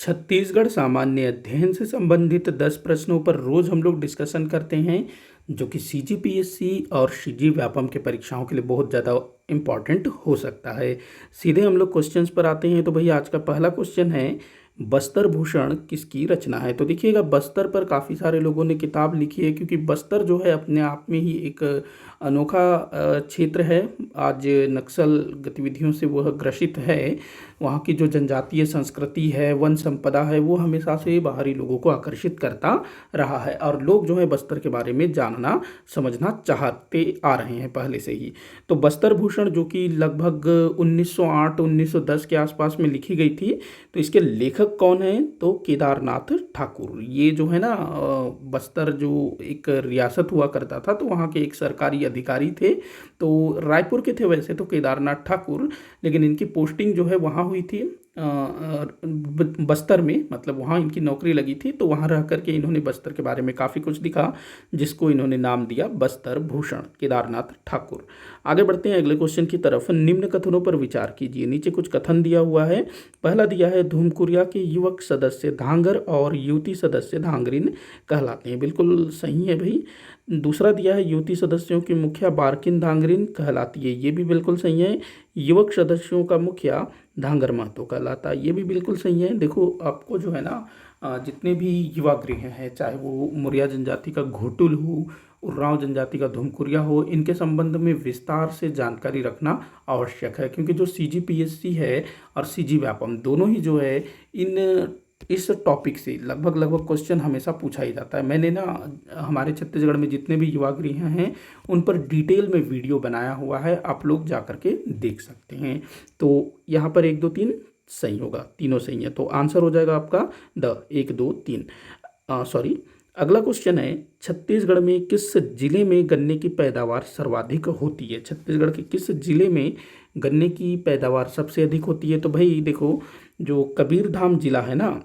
छत्तीसगढ़ सामान्य अध्ययन से संबंधित 10 प्रश्नों पर रोज हम लोग डिस्कशन करते हैं, जो कि सीजीपीएससी और सीजी व्यापम के परीक्षाओं के लिए बहुत ज़्यादा इम्पॉर्टेंट हो सकता है। सीधे हम लोग क्वेश्चंस पर आते हैं। तो भैया आज का पहला क्वेश्चन है, बस्तर भूषण किसकी रचना है। तो देखिएगा, बस्तर पर काफ़ी सारे लोगों ने किताब लिखी है, क्योंकि बस्तर जो है अपने आप में ही एक अनोखा क्षेत्र है। आज नक्सल गतिविधियों से वह ग्रसित है। वहाँ की जो जनजातीय संस्कृति है, वन संपदा है, वो हमेशा से बाहरी लोगों को आकर्षित करता रहा है, और लोग जो है बस्तर के बारे में जानना समझना चाहते आ रहे हैं पहले से ही। तो बस्तर भूषण जो कि लगभग 1908-1910 के आसपास में लिखी गई थी। तो इसके लेखक कौन हैं? तो केदारनाथ ठाकुर। ये जो है ना, बस्तर जो एक रियासत हुआ करता था, तो वहाँ के एक सरकारी अधिकारी थे। तो रायपुर के थे वैसे तो केदारनाथ ठाकुर, लेकिन इनकी पोस्टिंग जो है वहाँ हुई थी बस्तर में, मतलब वहाँ इनकी नौकरी लगी थी। तो वहाँ रह करके इन्होंने बस्तर के बारे में काफ़ी कुछ लिखा, जिसको इन्होंने नाम दिया बस्तर भूषण, केदारनाथ ठाकुर। आगे बढ़ते हैं अगले क्वेश्चन की तरफ। निम्न कथनों पर विचार कीजिए। नीचे कुछ कथन दिया हुआ है। पहला दिया है, धूमकुरिया के युवक सदस्य धांगर और युवती सदस्य धांगरिन कहलाते हैं। बिल्कुल सही है भाई। दूसरा दिया है, युवती सदस्यों की मुखिया बारकिन धांगरिन कहलाती है। ये भी बिल्कुल सही है। युवक सदस्यों का मुखिया धांगर महतो कहलाता है। ये भी बिल्कुल सही है। देखो, आपको जो है ना, जितने भी युवा गृह हैं, चाहे वो मुरिया जनजाति का घोटुल हो, उरांव जनजाति का धुमकुरिया हो, इनके संबंध में विस्तार से जानकारी रखना आवश्यक है, क्योंकि जो सीजीपीएससी है और सीजी व्यापम दोनों ही जो है इस टॉपिक से लगभग क्वेश्चन हमेशा पूछा ही जाता है। मैंने ना हमारे छत्तीसगढ़ में जितने भी युवा गृह हैं उन पर डिटेल में वीडियो बनाया हुआ है, आप लोग जा कर के देख सकते हैं। तो यहाँ पर 1 2 3 सही होगा, तीनों सही है। तो आंसर हो जाएगा आपका द 1 2 3। सॉरी। अगला क्वेश्चन है, छत्तीसगढ़ में किस जिले में गन्ने की पैदावार सर्वाधिक होती है। छत्तीसगढ़ के किस जिले में गन्ने की पैदावार सबसे अधिक होती है। तो भाई देखो, जो कबीरधाम जिला है ना,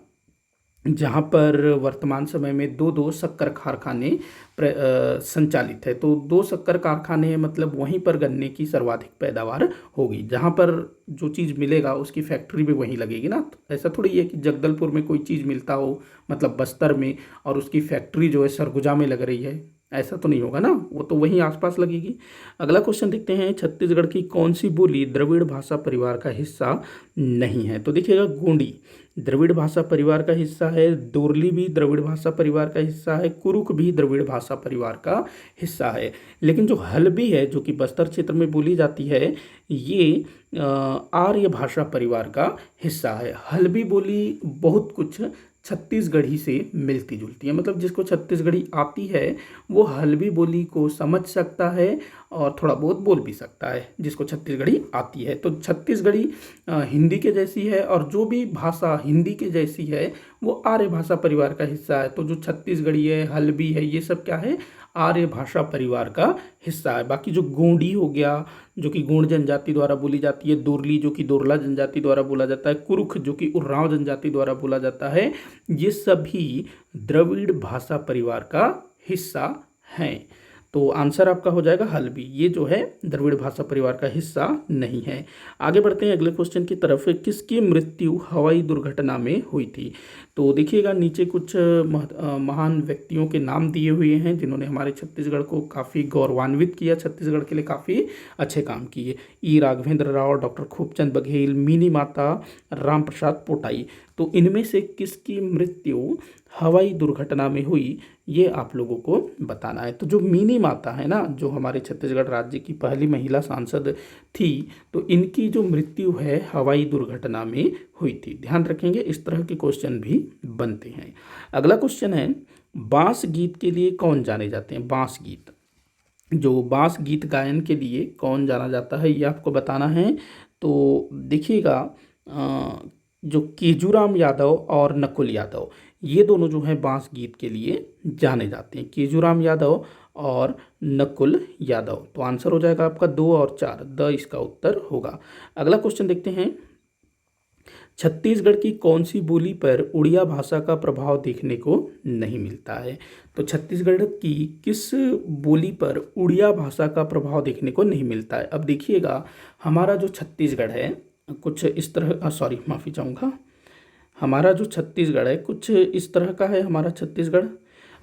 जहाँ पर वर्तमान समय में दो शक्कर कारखाने संचालित है। तो 2 शक्कर कारखाने हैं, मतलब वहीं पर गन्ने की सर्वाधिक पैदावार होगी। जहाँ पर जो चीज़ मिलेगा उसकी फैक्ट्री भी वहीं लगेगी ना। तो ऐसा थोड़ी है कि जगदलपुर में कोई चीज़ मिलता हो, मतलब बस्तर में, और उसकी फैक्ट्री जो है सरगुजा में लग रही है। ऐसा तो नहीं होगा ना, वो तो वहीं आसपास लगेगी। अगला क्वेश्चन देखते हैं, छत्तीसगढ़ की कौन सी बोली द्रविड़ भाषा परिवार का हिस्सा नहीं है। तो देखिएगा, गोंडी द्रविड़ भाषा परिवार का हिस्सा है, दोरली भी द्रविड़ भाषा परिवार का हिस्सा है, कुरुक भी द्रविड़ भाषा परिवार का हिस्सा है। लेकिन जो हल्बी है, जो कि बस्तर क्षेत्र में बोली जाती है, ये आर्य भाषा परिवार का हिस्सा है। हल्बी बोली बहुत कुछ छत्तीसगढ़ी से मिलती जुलती है, मतलब जिसको छत्तीसगढ़ी आती है वो हल्बी बोली को समझ सकता है और थोड़ा बहुत बोल भी सकता है, जिसको छत्तीसगढ़ी आती है। तो छत्तीसगढ़ी हिंदी के जैसी है, और जो भी भाषा हिंदी के जैसी है वो आर्य भाषा परिवार का हिस्सा है। तो जो छत्तीसगढ़ी है, हल्बी है, ये सब क्या है? आर्य भाषा परिवार का हिस्सा है। बाकी जो गोंडी हो गया, जो कि गोंड जनजाति द्वारा बोली जाती है, दोरली जो कि दोरला जनजाति द्वारा बोला जाता है, कुरुख जो कि उरांव जनजाति द्वारा बोला जाता है, ये सभी द्रविड़ भाषा परिवार का हिस्सा हैं। तो आंसर आपका हो जाएगा हल्बी। ये जो है द्रविड़ भाषा परिवार का हिस्सा नहीं है। आगे बढ़ते हैं अगले क्वेश्चन की तरफ। किसकी मृत्यु हवाई दुर्घटना में हुई थी। तो देखिएगा, नीचे कुछ महान व्यक्तियों के नाम दिए हुए हैं, जिन्होंने हमारे छत्तीसगढ़ को काफ़ी गौरवान्वित किया, छत्तीसगढ़ के लिए काफ़ी अच्छे काम किए। ई राघवेंद्र राव, डॉक्टर खूबचंद बघेल, मिनी माता, राम प्रसाद पोटाई। तो इनमें से किसकी मृत्यु हवाई दुर्घटना में हुई, ये आप लोगों को बताना है। तो जो मिनी माता है ना, जो हमारे छत्तीसगढ़ राज्य की पहली महिला सांसद थी, तो इनकी जो मृत्यु है हवाई दुर्घटना में हुई थी। ध्यान रखेंगे, इस तरह के क्वेश्चन भी बनते हैं। अगला क्वेश्चन है, बांस गीत के लिए कौन जाने जाते हैं। बांस गीत, जो बांस गीत गायन के लिए कौन जाना जाता है, ये आपको बताना है। तो देखिएगा, जो केजूराम यादव और नकुल यादव, ये दोनों जो हैं बांस गीत के लिए जाने जाते हैं, केजूराम यादव और नकुल यादव। तो आंसर हो जाएगा आपका 2 और 4, द इसका उत्तर होगा। अगला क्वेश्चन देखते हैं, छत्तीसगढ़ की कौन सी बोली पर उड़िया भाषा का प्रभाव देखने को नहीं मिलता है। तो छत्तीसगढ़ की किस बोली पर उड़िया भाषा का प्रभाव देखने को नहीं मिलता है। अब देखिएगा, हमारा जो छत्तीसगढ़ है कुछ इस तरह, सॉरी माफ़ी चाहूँगा, हमारा जो छत्तीसगढ़ है कुछ इस तरह का है हमारा छत्तीसगढ़।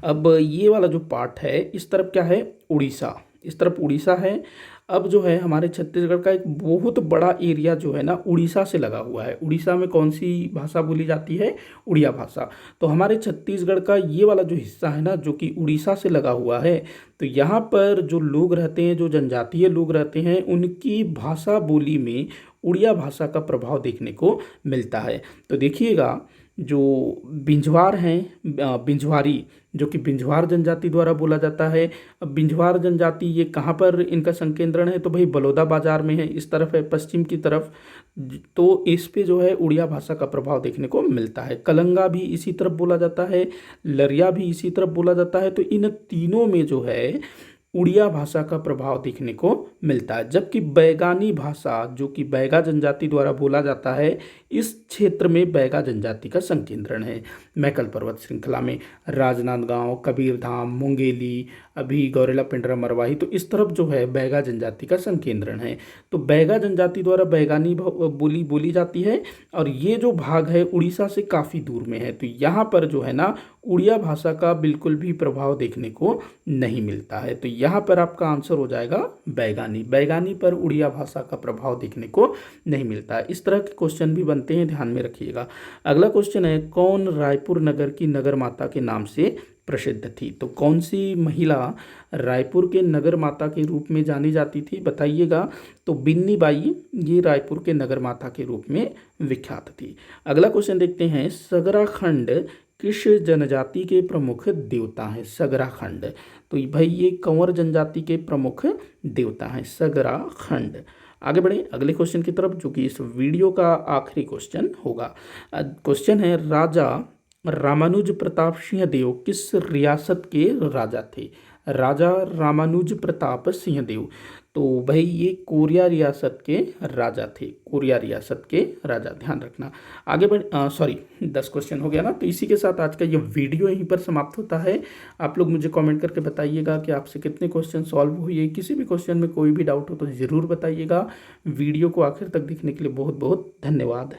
अब ये वाला जो पार्ट है इस तरफ क्या है, उड़ीसा, इस तरफ उड़ीसा है। अब जो है हमारे छत्तीसगढ़ का एक बहुत बड़ा एरिया जो है ना उड़ीसा से लगा हुआ है। उड़ीसा में कौन सी भाषा बोली जाती है, उड़िया भाषा। तो हमारे छत्तीसगढ़ का ये वाला जो हिस्सा है ना जो कि उड़ीसा से लगा हुआ है, तो यहाँ पर जो लोग रहते हैं, जो जनजातीय लोग रहते हैं, उनकी भाषा बोली में उड़िया भाषा का प्रभाव देखने को मिलता है। तो देखिएगा जो बिंझवार हैं, बिंझवारी, जो कि बिंझवार जनजाति द्वारा बोला जाता है। अब बिंझवार जनजाति ये कहाँ पर इनका संकेंद्रण है, तो भाई बलौदा बाजार में है, इस तरफ है पश्चिम की तरफ। तो इस पे जो है उड़िया भाषा का प्रभाव देखने को मिलता है। कलंगा भी इसी तरफ बोला जाता है, लरिया भी इसी तरफ बोला जाता है। तो इन तीनों में जो है उड़िया भाषा का प्रभाव देखने को मिलता है। जबकि बैगानी भाषा जो कि बैगा जनजाति द्वारा बोला जाता है, इस क्षेत्र में बैगा जनजाति का संकेंद्रण है। मैकल पर्वत श्रृंखला में राजनांदगांव, कबीरधाम, मुंगेली, अभी गौरेला, पिंडरा, मरवाही, तो इस तरफ जो है बैगा जनजाति का संकेंद्रण है। तो बैगा जनजाति द्वारा बैगानी बोली बोली जाती है और ये जो भाग है उड़ीसा से काफ़ी दूर में है। तो यहाँ पर जो है ना उड़िया भाषा का बिल्कुल भी प्रभाव देखने को नहीं मिलता है। तो यहाँ पर आपका आंसर हो जाएगा बैगानी। बैगानी पर उड़िया भाषा का प्रभाव देखने को नहीं मिलता है। इस तरह के क्वेश्चन भी बनते हैं, ध्यान में रखिएगा। अगला क्वेश्चन है, कौन रायपुर नगर की नगर माता के नाम से प्रसिद्ध थी? तो कौन सी महिला रायपुर के नगर माता के रूप में जानी जाती थी, बताइएगा। तो बिन्नी बाई ये रायपुर के नगर माता के रूप में विख्यात थी। अगला क्वेश्चन देखते हैं, सगराखंड किस जनजाति के प्रमुख देवता हैं? सगराखंड, तो भाई ये कंवर जनजाति के प्रमुख देवता हैं, सगराखंड। आगे बढ़े अगले क्वेश्चन की तरफ, जो कि इस वीडियो का आखिरी क्वेश्चन होगा। क्वेश्चन है, राजा रामानुज प्रताप सिंह देव किस रियासत के राजा थे? राजा रामानुज प्रताप सिंह देव, तो भाई ये कोरिया रियासत के राजा थे, कोरिया रियासत के राजा, ध्यान रखना। आगे बढ़ 10 क्वेश्चन हो गया ना। तो इसी के साथ आज का ये वीडियो यहीं पर समाप्त होता है। आप लोग मुझे कमेंट करके बताइएगा कि आपसे कितने क्वेश्चन सॉल्व हुए। किसी भी क्वेश्चन में कोई भी डाउट हो तो ज़रूर बताइएगा। वीडियो को आखिर तक देखने के लिए बहुत बहुत धन्यवाद।